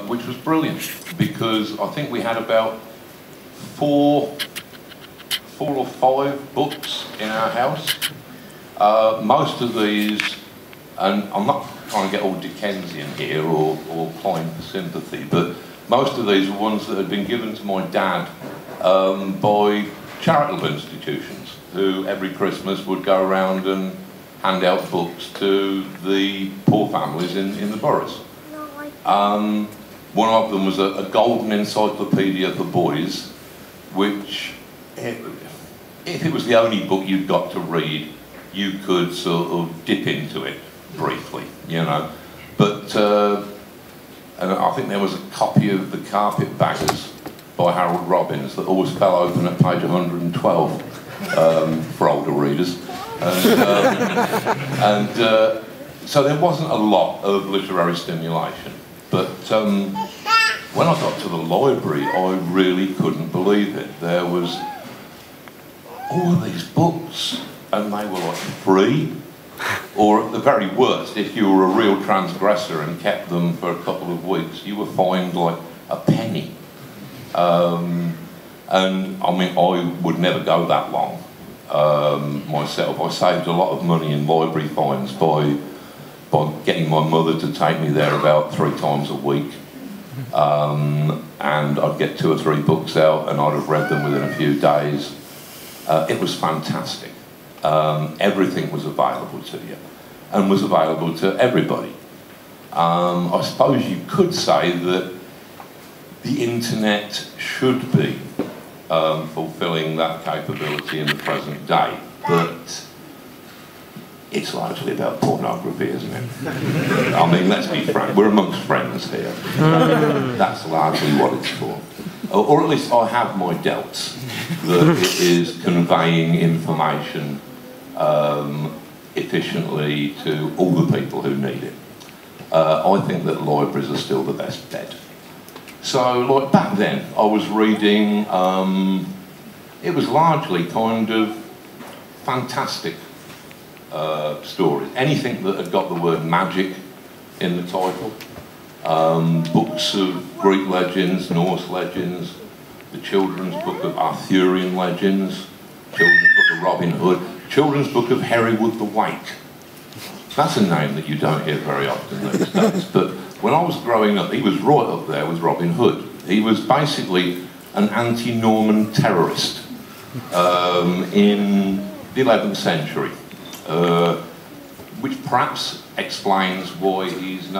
which was brilliant because I think we had about four or five books in our house. Most of these, and I'm not trying to get all Dickensian here or applying for sympathy, but most of these were ones that had been given to my dad by charitable institutions who every Christmas would go around and hand out books to the poor families in the boroughs. One of them was a golden encyclopedia for boys, which, if it was the only book you'd got to read, you could sort of dip into it briefly, you know. But and I think there was a copy of The Carpetbaggers by Harold Robbins that always fell open at page 112 for older readers. And so there wasn't a lot of literary stimulation. But when I got to the library, I really couldn't believe it. There was all of these books, and they were like free, or at the very worst, if you were a real transgressor and kept them for a couple of weeks, you were fined like a penny. And I mean, I would never go that long myself. I saved a lot of money in library fines by getting my mother to take me there about 3 times a week. And I'd get 2 or 3 books out and I'd have read them within a few days. It was fantastic. Everything was available to you and was available to everybody. I suppose you could say that the internet should be fulfilling that capability in the present day, but it's largely about pornography, isn't it? I mean, let's be frank, we're amongst friends here. That's largely what it's for. Or at least I have my doubts that it is conveying information efficiently to all the people who need it. I think that libraries are still the best bet. So, like back then, I was reading, it was largely kind of fantastic stories. Anything that had got the word magic in the title. Books of Greek legends, Norse legends, the children's book of Arthurian legends, children's book of Robin Hood, children's book of Hereward the Wake. That's a name that you don't hear very often these days, but when I was growing up, he was right up there with Robin Hood. He was basically an anti-Norman terrorist in the 11th century, which perhaps explains why he's